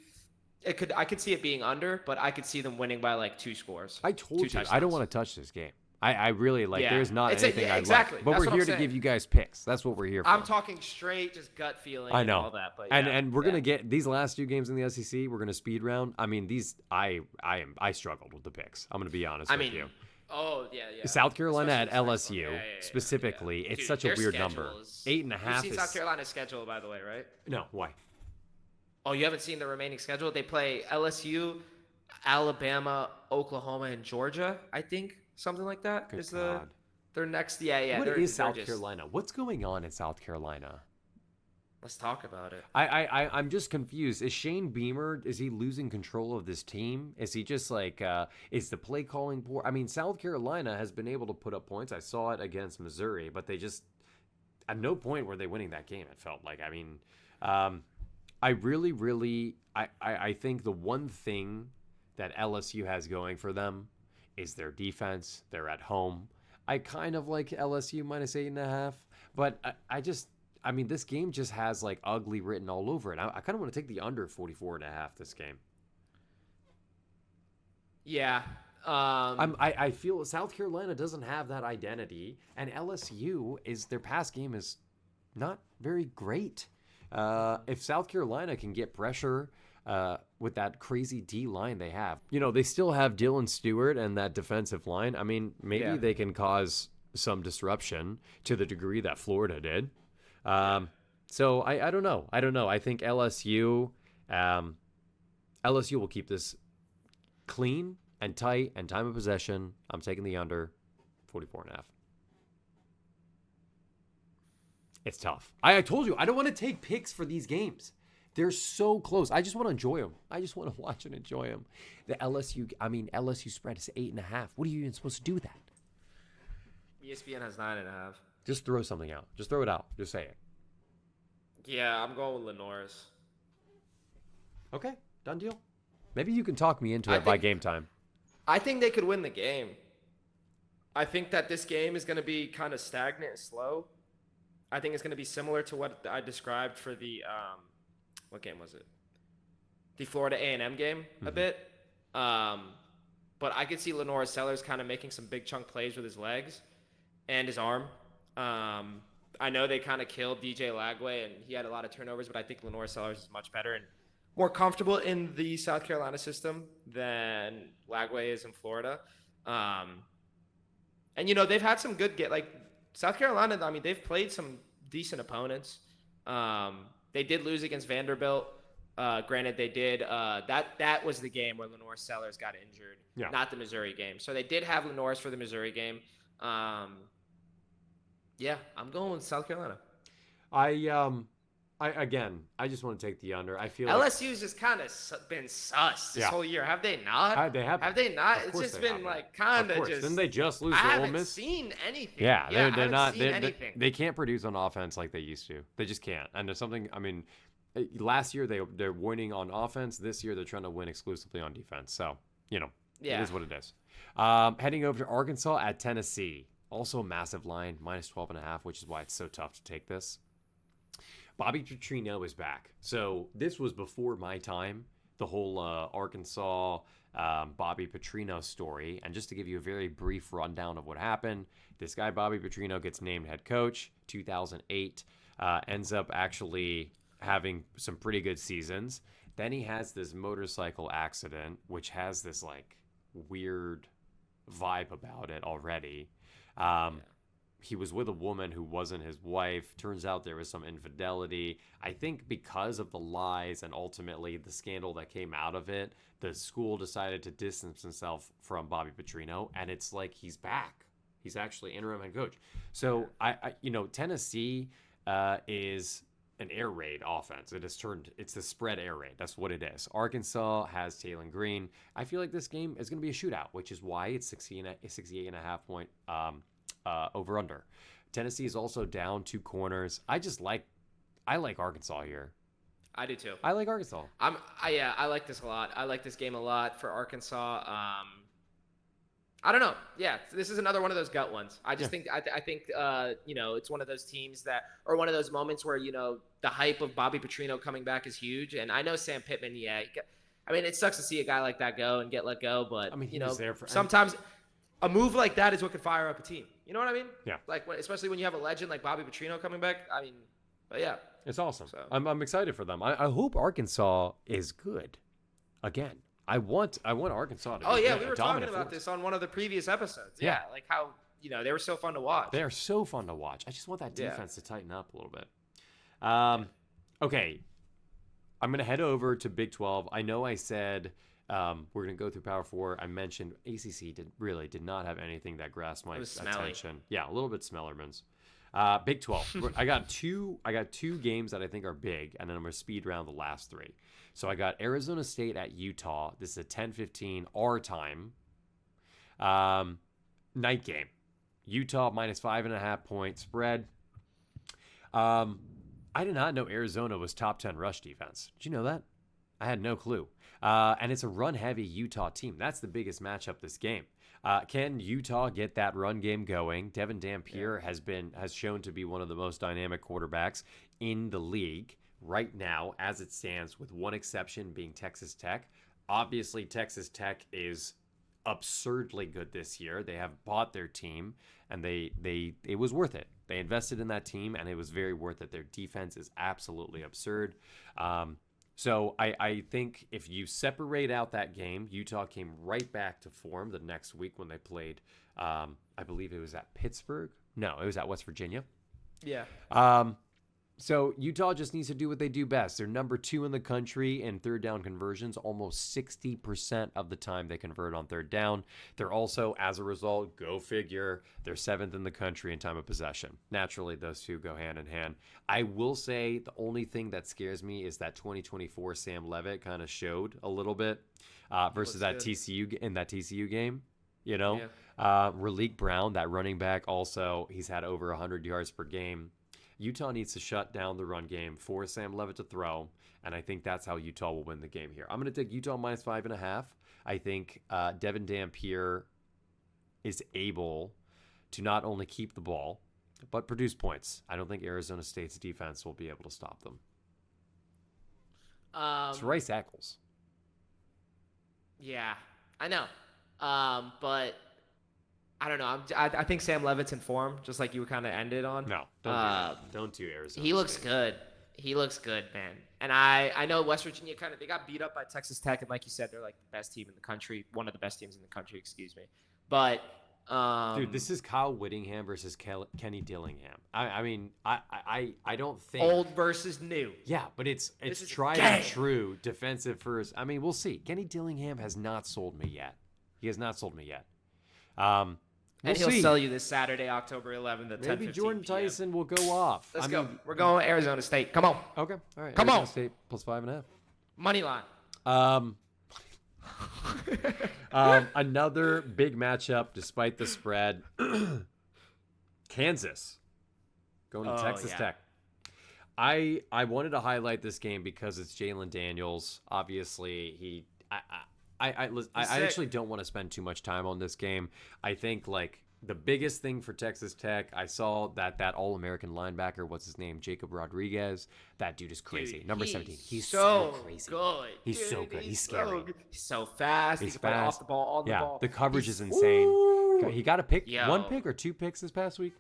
I could see it being under, but I could see them winning by like 2 scores. I told you I don't want to touch this game. I really there's not anything I exactly. like. But That's we're here to give you guys picks. That's what we're here for. I'm talking straight, just gut feeling. I know. And all that, but and we're gonna get these last 2 games in the SEC. We're gonna speed round. I mean, I struggled with the picks. I'm gonna be honest with you. Oh yeah. South Carolina at LSU specifically. It's such a weird number. 8.5. You've seen South Carolina's schedule, by the way, right? No, why? Oh, you haven't seen the remaining schedule? They play LSU, Alabama, Oklahoma, and Georgia. I think. Something like that is their next. Yeah. What is South Carolina? What's going on in South Carolina? Let's talk about it. I'm just confused. Is Shane Beamer? Is he losing control of this team? Is he just is the play calling poor? I mean, South Carolina has been able to put up points. I saw it against Missouri, but they just at no point were they winning that game. It felt like. I mean, I really, I think the one thing that LSU has going for them is their defense. They're at home. I kind of like LSU minus 8.5, but I mean, this game just has ugly written all over it. I kind of want to take the under 44.5 this game. Yeah. I feel South Carolina doesn't have that identity, and LSU their pass game is not very great. If South Carolina can get pressure with that crazy D line they have. They still have Dylan Stewart and that defensive line. I mean, maybe they can cause some disruption to the degree that Florida did. So I don't know. I think LSU will keep this clean and tight and time of possession. I'm taking the under 44.5. It's tough. I told you, I don't want to take picks for these games. They're so close. I just want to enjoy them. I just want to watch and enjoy them. The LSU spread is 8.5. What are you even supposed to do with that? ESPN has 9.5. Just throw something out. Just throw it out. Just say it. Yeah, I'm going with Lenore's. Okay, done deal. Maybe you can talk me into it by game time. I think they could win the game. I think that this game is going to be kind of stagnant and slow. I think it's going to be similar to what I described for the what game was it? The Florida A&M game a bit. But I could see Lenore Sellers kind of making some big chunk plays with his legs and his arm. I I know they kind of killed DJ Lagway, and he had a lot of turnovers, but I think Lenore Sellers is much better and more comfortable in the South Carolina system than Lagway is in Florida. And, they've had some good South Carolina, I mean, they've played some decent opponents. They did lose against Vanderbilt. Granted, they did. That was the game where Lenore Sellers got injured, not the Missouri game. So they did have Lenore's for the Missouri game. Yeah, I'm going with South Carolina. I just want to take the under. I feel LSU's just kind of been sus this whole year. Have they not? They have. Have they not? It's just been kind of just. Didn't they just lose to Ole Miss? I haven't seen anything. Yeah, they're not. Anything. They can't produce on offense like they used to. They just can't. And there's something. I mean, last year they're winning on offense. This year they're trying to win exclusively on defense. So it is what it is. Heading over to Arkansas at Tennessee. Also a massive line, -12.5, which is why it's so tough to take this. Bobby Petrino is back. So this was before my time, the whole Arkansas Bobby Petrino story. And just to give you a very brief rundown of what happened, this guy Bobby Petrino gets named head coach, 2008, ends up actually having some pretty good seasons. Then he has this motorcycle accident, which has this weird vibe about it already. He was with a woman who wasn't his wife. Turns out there was some infidelity. I think because of the lies and ultimately the scandal that came out of it, the school decided to distance himself from Bobby Petrino, and it's like he's back. He's actually interim head coach. So Tennessee is an air raid offense. It's the spread air raid. That's what it is. Arkansas has Taylon Green. I feel like this game is going to be a shootout, which is why it's 68.5 point over under. Tennessee is also down 2 corners. I like Arkansas here. I do too. I like Arkansas. I like this a lot. I like this game a lot for Arkansas. I don't know. Yeah, this is another one of those gut ones. I just think it's one of those teams or one of those moments where the hype of Bobby Petrino coming back is huge, and I know Sam Pittman. Yeah, I mean it sucks to see a guy like that go and get let go, but sometimes a move like that is what could fire up a team. You know what I mean? Yeah. Especially when you have a legend like Bobby Petrino coming back. I mean, but yeah, it's awesome. So. I'm excited for them. I hope Arkansas is good again. I want Arkansas to. Oh yeah, we were talking about this on one of the previous episodes. Yeah, like how they were so fun to watch. They are so fun to watch. I just want that defense to tighten up a little bit. Okay, I'm gonna head over to Big 12. I know I said we're gonna go through Power 4. I mentioned ACC did not have anything that grasped my attention. Yeah, a little bit Smellerman's. Big 12. I got two games that I think are big, and then I'm gonna speed round the last 3. So I got Arizona State at Utah. This is a 10:15 our time night game. Utah -5.5 point spread. I did not know Arizona was top 10 rush defense. Did you know that? I had no clue. And it's a run-heavy Utah team. That's the biggest matchup this game. Can Utah get that run game going? Devin Dampier has shown to be one of the most dynamic quarterbacks in the league right now, as it stands, with one exception being Texas Tech. Obviously, Texas Tech is absurdly good this year. They have bought their team, and it was worth it. They invested in that team, and it was very worth it. Their defense is absolutely absurd. So I think if you separate out that game, Utah came right back to form the next week when they played, I believe it was at Pittsburgh. No, it was at West Virginia. Yeah. So Utah just needs to do what they do best. They're number 2 in the country in third down conversions. Almost 60% of the time they convert on third down. They're also, as a result, go figure, they're 7th in the country in time of possession. Naturally, those two go hand in hand. I will say the only thing that scares me is that 2024 Sam Leavitt kind of showed a little bit versus that TCU game. Raleek Brown, that running back, also he's had over 100 yards per game. Utah needs to shut down the run game, force Sam Leavitt to throw, and I think that's how Utah will win the game here. I'm going to take Utah -5.5. I think Devin Dampier is able to not only keep the ball, but produce points. I don't think Arizona State's defense will be able to stop them. It's Rice Eccles. Yeah, I know. But I don't know. I think Sam Levitt's in form, just like you kind of ended on. No, don't do that. Don't do Arizona. He looks State. good. He looks good, man. And I know West Virginia they got beat up by Texas Tech, and like you said, they're like the best team in the country, one of the best teams in the country, excuse me. But dude, this is Kyle Whittingham versus Kenny Dillingham. I mean, I don't think old versus new. Yeah, but it's tried and true defensive first. I mean, we'll see. Kenny Dillingham has not sold me yet. He has not sold me yet. And he'll sell you this Saturday, October 11th at 10:15 Maybe Jordan PM. Tyson will go off. Let's go. We're going Arizona State. Come on. Okay. All right. Come Arizona on. State plus 5.5. Money line. Another big matchup despite the spread. Kansas going to Texas Tech. I wanted to highlight this game because it's Jalen Daniels. Obviously, I actually don't want to spend too much time on this game. I think like the biggest thing for Texas Tech, I saw that All-American linebacker, what's his name, Jacob Rodriguez. That dude is crazy. Dude, Number 17. He's so crazy. Good. He's so good. He's scary. He's so fast. He's he can play fast. off the ball, on the ball. The coverage is insane. Ooh. He got a pick, Yo. 1 pick or 2 picks this past week.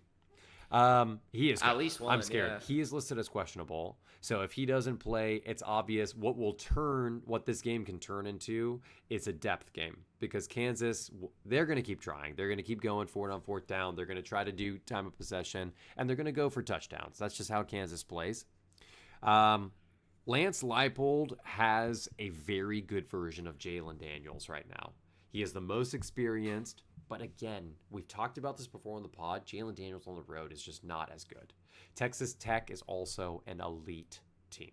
He is at least one. I'm scared. Yeah. He is listed as questionable. So if he doesn't play, it's obvious what this game can turn into is a depth game because Kansas, they're going to keep trying. They're going to keep going for it on 4th down. They're going to try to do time of possession and they're going to go for touchdowns. That's just how Kansas plays. Lance Leipold has a very good version of Jalen Daniels right now. He is the most experienced, but again, we've talked about this before on the pod. Jalen Daniels on the road is just not as good. Texas Tech is also an elite team.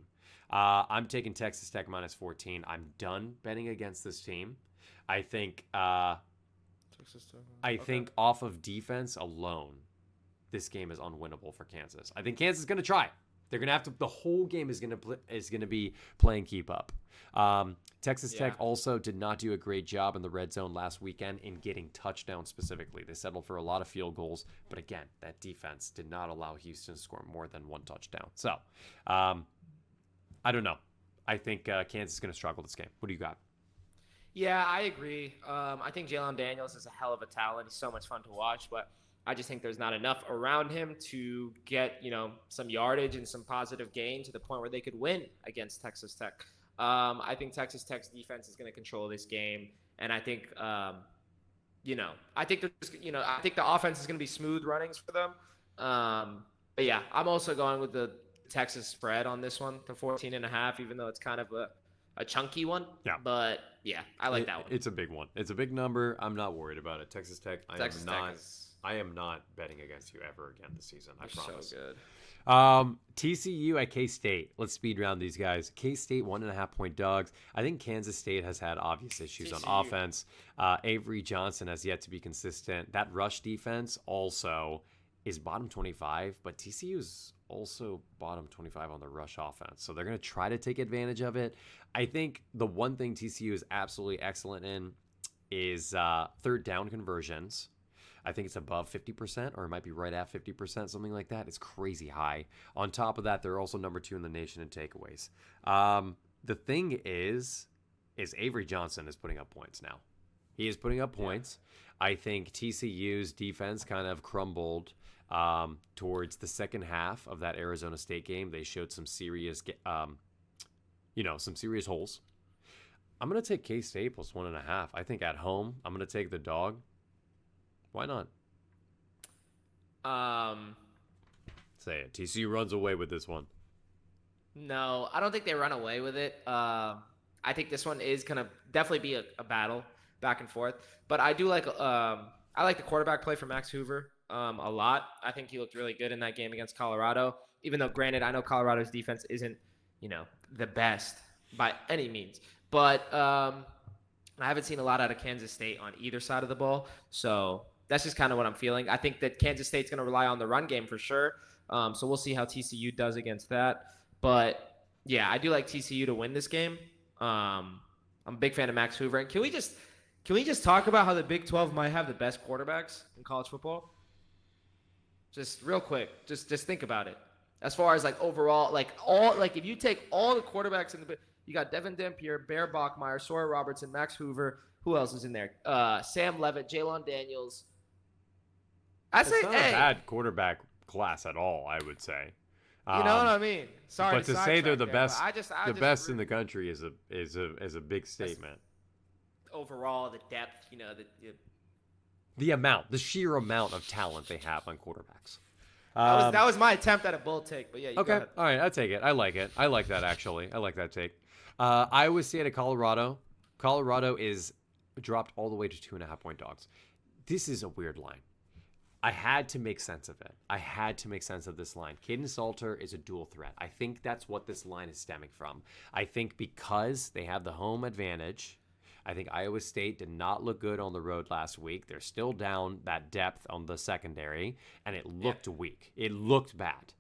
I'm taking Texas Tech minus 14. I'm done betting against this team. I think think off of defense alone, this game is unwinnable for Kansas. I think Kansas is going to try. They're going to have to. The whole game is going to be playing keep up. Texas Tech also did not do a great job in the red zone last weekend in getting touchdowns specifically. They settled for a lot of field goals, but again, that defense did not allow Houston to score more than 1 touchdown. So, I don't know. I think Kansas is going to struggle this game. What do you got? Yeah, I agree. I think Jalen Daniels is a hell of a talent. He's so much fun to watch, but I just think there's not enough around him to get, some yardage and some positive gain to the point where they could win against Texas Tech. I think Texas Tech's defense is going to control this game, and I think, I think the offense is going to be smooth runnings for them. But yeah, I'm also going with the Texas spread on this one, the 14.5, even though it's kind of a chunky one. Yeah. But yeah, I like that one. It's a big one. It's a big number. I'm not worried about it. Texas Tech. I am not betting against you ever again this season. I promise. So good. TCU at K-State. Let's speed round these guys. K-State 1.5-point dogs. I think Kansas State has had obvious issues on offense. Avery Johnson has yet to be consistent. That rush defense also is bottom 25, but TCU is also bottom 25 on the rush offense. So they're going to try to take advantage of it. I think the one thing TCU is absolutely excellent in is 3rd down conversions. I think it's above 50%, or it might be right at 50%, something like that. It's crazy high. On top of that, they're also number 2 in the nation in takeaways. The thing is Avery Johnson is putting up points now. He is putting up points. Yeah. I think TCU's defense kind of crumbled towards the second half of that Arizona State game. They showed some serious, some serious holes. I'm going to take K-State plus 1.5. I think at home, I'm going to take the dog. Why not? Say it. TCU runs away with this one. No, I don't think they run away with it. I think this one is going to definitely be a battle back and forth. But I do like I like the quarterback play for Max Hoover a lot. I think he looked really good in that game against Colorado. Even though, granted, I know Colorado's defense isn't, the best by any means. But I haven't seen a lot out of Kansas State on either side of the ball. So that's just kind of what I'm feeling. I think that Kansas State's going to rely on the run game for sure. So we'll see how TCU does against that. But, yeah, I do like TCU to win this game. I'm a big fan of Max Hoover. And can we just talk about how the Big 12 might have the best quarterbacks in college football? Just real quick. Just think about it. As far as, overall, if you take all the quarterbacks in the – you got Devin Dampier, Bear Bachmeier, Sawyer Robertson, Max Hoover. Who else is in there? Sam Levitt, Jalen Daniels, I It's say, not hey, a bad quarterback class at all, I would say. you know what I mean? Sorry, But to say they're the best, I just best in the country is a big statement. Overall, the depth, The sheer amount of talent they have on quarterbacks. that was my attempt at a bold take, but yeah, you go Okay, ahead. all right, I take it. I like it. I like that actually. I like that take. Iowa State at Colorado. Colorado is dropped all the way to 2.5-point dogs. This is a weird line. I had to make sense of it. I had to make sense of this line. Caden Salter is a dual threat. I think that's what this line is stemming from. I think because they have the home advantage, I think Iowa State did not look good on the road last week. They're still down that depth on the secondary, and it looked weak. It looked bad.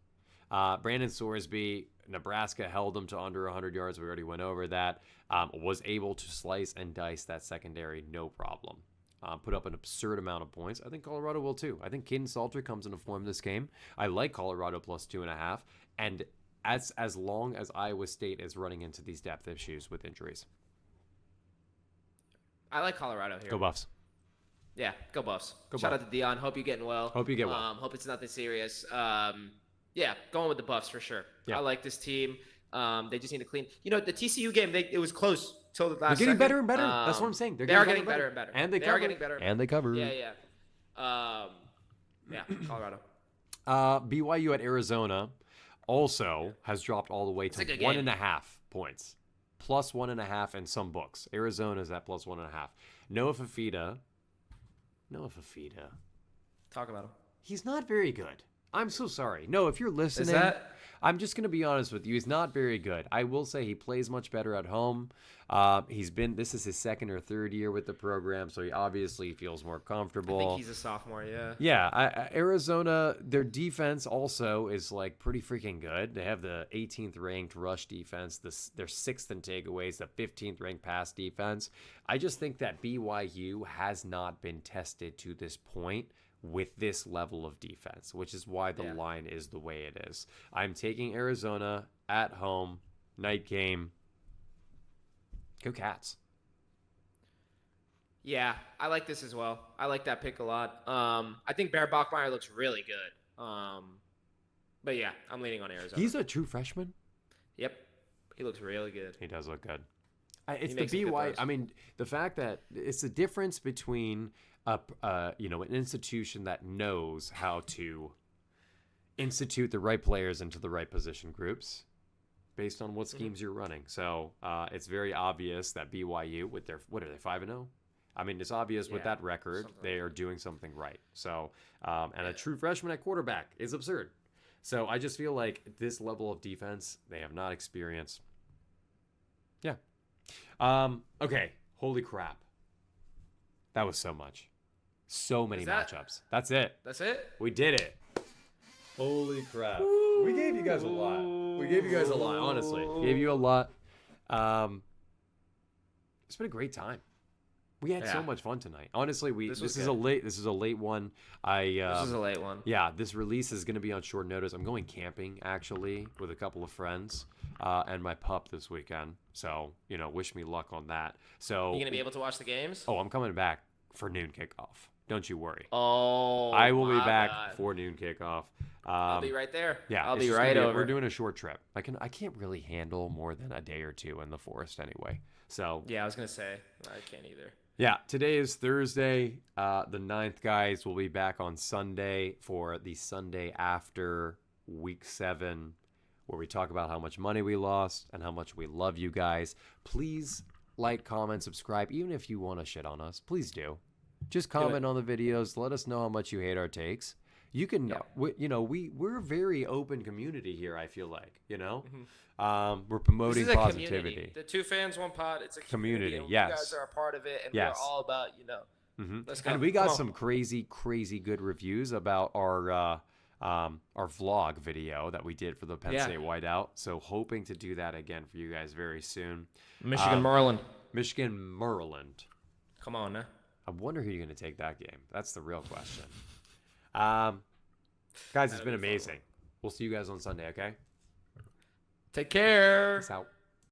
Brandon Sorsby, Nebraska held them to under 100 yards. We already went over that. Was able to slice and dice that secondary, no problem. Put up an absurd amount of points. I think Colorado will too. I think Caden Salter comes into form this game. I like Colorado plus 2.5. And as long as Iowa State is running into these depth issues with injuries. I like Colorado here. Go Buffs. Yeah, go Buffs. Go Shout Buffs. out to Dion. Hope you're getting well. Hope you get well. Hope it's nothing serious. Yeah, going with the Buffs for sure. Yeah. I like this team. They just need to clean. The TCU game, it was close till the last. They're getting second. better and better. That's what I'm saying. They are getting better and better. And they are getting better. And they cover. Yeah. Yeah, Colorado. BYU at Arizona also has dropped all the way to 1.5 points. Plus 1.5 in some books. Arizona's at plus 1.5. Noah Fafita. Talk about him. He's not very good. I'm so sorry. No, if you're listening, I'm just going to be honest with you. He's not very good. I will say he plays much better at home. This is his second or third year with the program, so he obviously feels more comfortable. I think he's a sophomore, yeah. Yeah, Arizona, their defense also is like pretty freaking good. They have the 18th ranked rush defense. They're 6th in takeaways, the 15th ranked pass defense. I just think that BYU has not been tested to this point with this level of defense, which is why the line is the way it is. I'm taking Arizona at home, night game. Go Cats. Yeah, I like this as well. I like that pick a lot. I think Bear Bachmeier looks really good. But yeah, I'm leaning on Arizona. He's a true freshman? Yep. He looks really good. He does look good. It's the BYU. I mean, the fact that it's the difference between an institution that knows how to institute the right players into the right position groups based on what schemes you're running. So it's very obvious that BYU, with their, what are they, 5-0? I mean, it's obvious with that record, they are doing something right. So, a true freshman at quarterback is absurd. So I just feel like this level of defense, they have not experienced. Yeah. Okay. Holy crap. That was so much. So many matchups. That's it. That's it? We did it. Holy crap. We gave you guys a lot. Honestly. Gave you a lot. It's been a great time. We had so much fun tonight. Honestly, this is a late one. This is a late one. Yeah, this release is going to be on short notice. I'm going camping actually with a couple of friends and my pup this weekend. So, wish me luck on that. So, you going to be able to watch the games? Oh, I'm coming back for noon kickoff. Don't you worry. Oh, I will be back for noon kickoff. I'll be right there. Yeah, I'll be right over. We're doing a short trip. I can't really handle more than a day or two in the forest anyway. So yeah, I was gonna say I can't either. Yeah, today is Thursday. The 9th, guys. We'll be back on Sunday for the Sunday after Week 7, where we talk about how much money we lost and how much we love you guys. Please like, comment, subscribe. Even if you want to shit on us, please do. Just comment on the videos. Let us know how much you hate our takes. You can, we're a very open community here. I feel like, we're promoting positivity. Community. The Two Fans One Pod. It's a community. And yes, you guys are a part of it, and we're all about Let's go. And we got some crazy good reviews about our vlog video that we did for the Penn State Whiteout. So hoping to do that again for you guys very soon. Michigan Maryland. Come on now. I wonder who you're going to take that game. That's the real question. Guys, it's been amazing. We'll see you guys on Sunday, okay? Take care. Peace out.